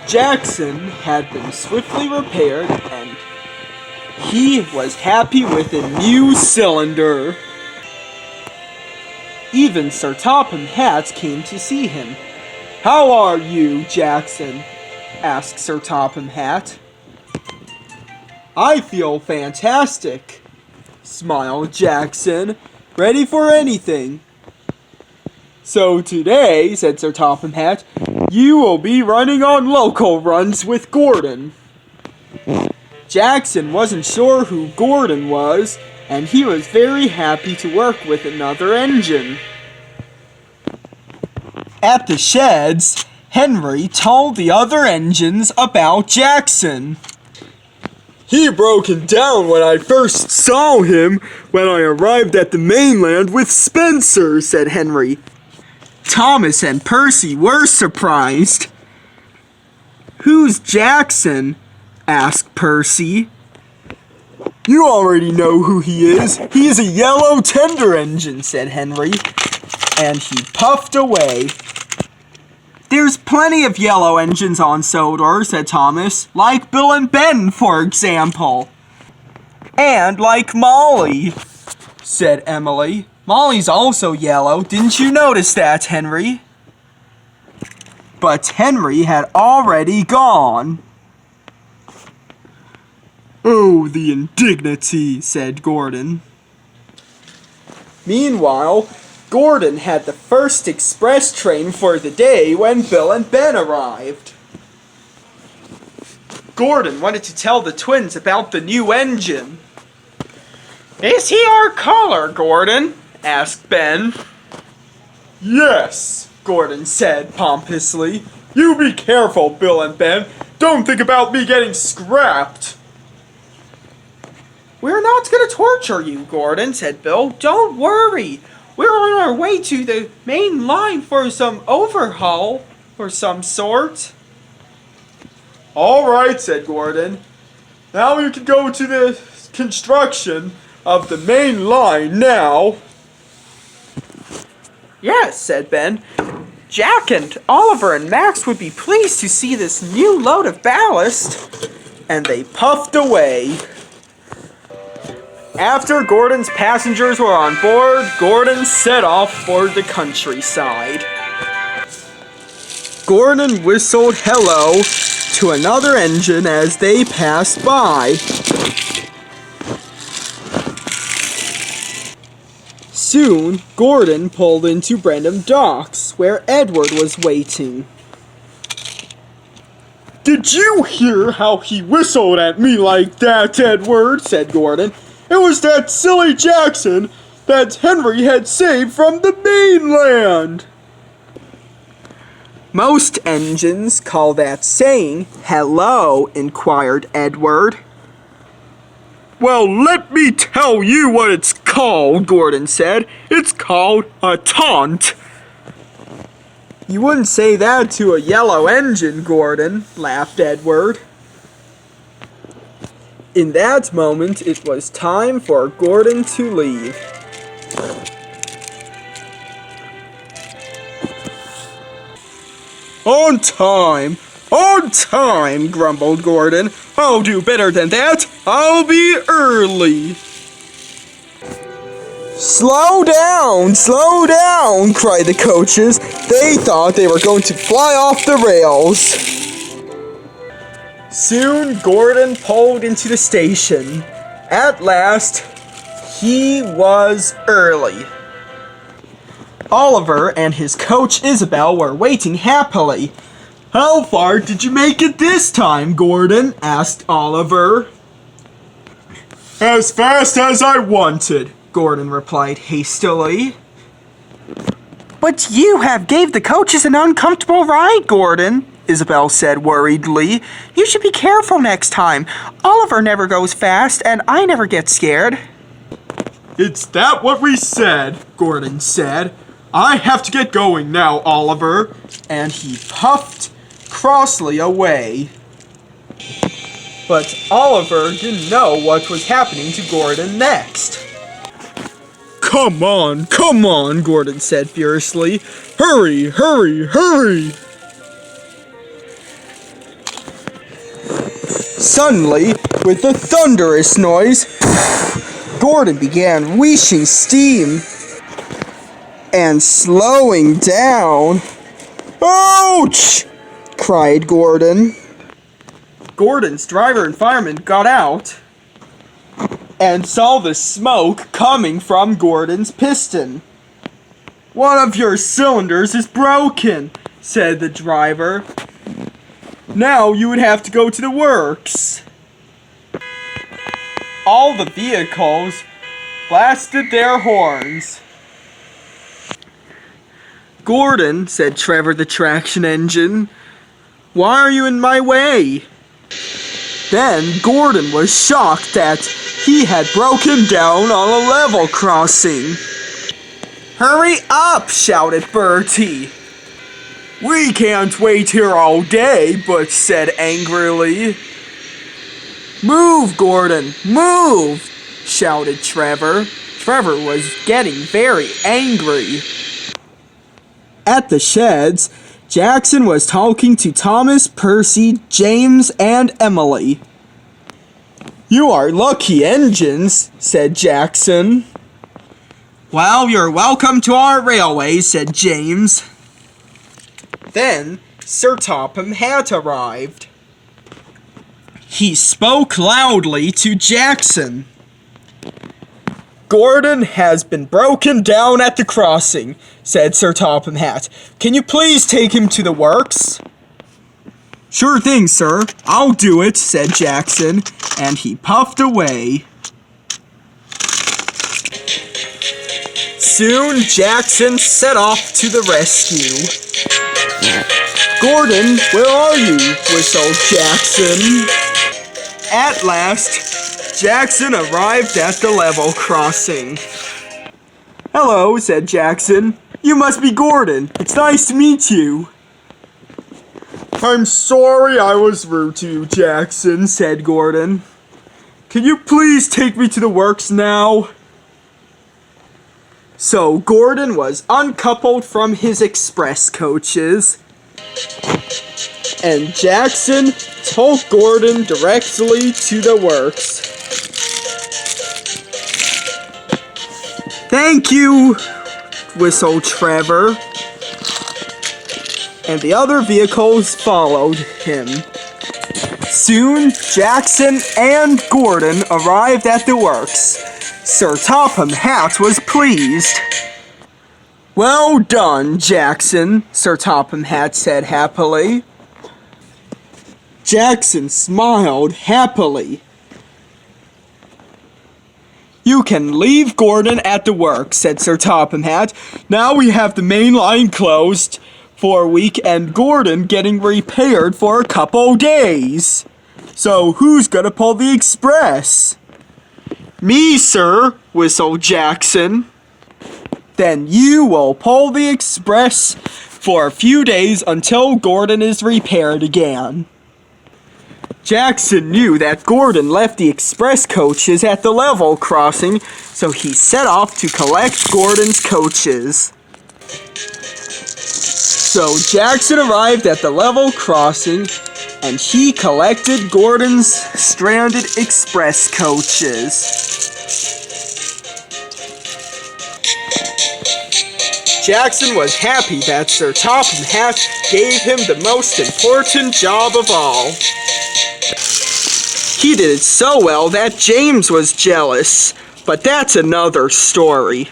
Jackson had been swiftly repaired, and he was happy with a new cylinder. Even Sir Topham Hatt came to see him. "How are you, Jackson?" asked Sir Topham Hatt. "I feel fantastic," smiled Jackson, "ready for anything." "So today," said Sir Topham Hatt, "you will be running on local runs with Gordon." Jackson wasn't sure who Gordon was, and he was very happy to work with another engine. At the sheds, Henry told the other engines about Jackson. "He broke down when I first saw him when I arrived at the mainland with Spencer," said Henry. Thomas and Percy were surprised. "Who's Jackson?" asked Percy. "You already know who he is. He's a yellow tender engine," said Henry, and he puffed away. "There's plenty of yellow engines on Sodor," said Thomas, "like Bill and Ben, for example." "And like Molly," said Emily. "Molly's also yellow. Didn't you notice that, Henry?" But Henry had already gone. "Oh, the indignity," said Gordon. Meanwhile, Gordon had the first express train for the day when Bill and Ben arrived. Gordon wanted to tell the twins about the new engine. "Is he our caller, Gordon?" asked Ben. "Yes," Gordon said pompously. "You be careful, Bill and Ben. Don't think about me getting scrapped." "We're not going to torture you, Gordon," said Bill. "Don't worry. We're on our way to the main line for some overhaul or some sort." "All right," said Gordon. "Now you can go to the construction of the main line now." "Yes," said Ben. "Jack and Oliver and Max would be pleased to see this new load of ballast." And they puffed away. After Gordon's passengers were on board, Gordon set off for the countryside. Gordon whistled hello to another engine as they passed by. Soon, Gordon pulled into Brendam Docks, where Edward was waiting. "Did you hear how he whistled at me like that, Edward?" said Gordon. "It was that silly Jackson that Henry had saved from the mainland." "Most engines call that saying hello," inquired Edward. "Well, let me tell you what it's called," Gordon said. "It's called a taunt." "You wouldn't say that to a yellow engine, Gordon," laughed Edward. In that moment, it was time for Gordon to leave. "On time! On time!" grumbled Gordon. "I'll do better than that. I'll be early." "Slow down! Slow down!" cried the coaches. They thought they were going to fly off the rails. Soon Gordon pulled into the station. At last, he was early. Oliver and his coach Isabel were waiting happily. "How far did you make it this time, Gordon?" asked Oliver. "As fast as I wanted," Gordon replied hastily. "But you have gave the coaches an uncomfortable ride, Gordon," Isabel said worriedly. "You should be careful next time. Oliver never goes fast, and I never get scared." "It's that what we said," Gordon said. "I have to get going now, Oliver." And he puffed crossly away. But Oliver didn't know what was happening to Gordon next. Come on, Gordon said furiously. "Hurry, hurry, hurry!" Suddenly, with a thunderous noise, Gordon began wheezing steam and slowing down. "Ouch!" cried Gordon. Gordon's driver and fireman got out and saw the smoke coming from Gordon's piston. "One of your cylinders is broken," said the driver. "Now you would have to go to the works." All the vehicles blasted their horns. "Gordon," said Trevor the traction engine, "why are you in my way?" Then Gordon was shocked that he had broken down on a level crossing. "Hurry up!" shouted Bertie. "We can't wait here all day," Butch said angrily. "Move, Gordon, move!" shouted Trevor. Trevor was getting very angry. At the sheds, Jackson was talking to Thomas, Percy, James, and Emily. "You are lucky engines," said Jackson. "Well, you're welcome to our railway," said James. Then Sir Topham Hatt arrived. He spoke loudly to Jackson. "Gordon has been broken down at the crossing," said Sir Topham Hatt. "Can you please take him to the works?" "Sure thing, sir. I'll do it," said Jackson, and he puffed away. Soon Jackson set off to the rescue. "Gordon, where are you?" whistled Jackson. At last, Jackson arrived at the level crossing. "Hello," said Jackson. "You must be Gordon. It's nice to meet you." "I'm sorry I was rude to you, Jackson," said Gordon. "Can you please take me to the works now?" So Gordon was uncoupled from his express coaches, and Jackson took Gordon directly to the works. "Thank you," whistled Trevor, and the other vehicles followed him. Soon Jackson and Gordon arrived at the works. Sir Topham Hatt was pleased. "Well done, Jackson," Sir Topham Hatt said happily. Jackson smiled happily. "You can leave Gordon at the works," said Sir Topham Hatt. "Now we have the main line closed for a week and Gordon getting repaired for a couple days. So who's gonna pull the express?" "Me, sir," whistled Jackson. "Then you will pull the express for a few days until Gordon is repaired again." Jackson knew that Gordon left the express coaches at the level crossing, so he set off to collect Gordon's coaches. So Jackson arrived at the level crossing, and he collected Gordon's stranded express coaches. Jackson was happy that Sir Topham Hatt gave him the most important job of all. He did it so well that James was jealous, but that's another story.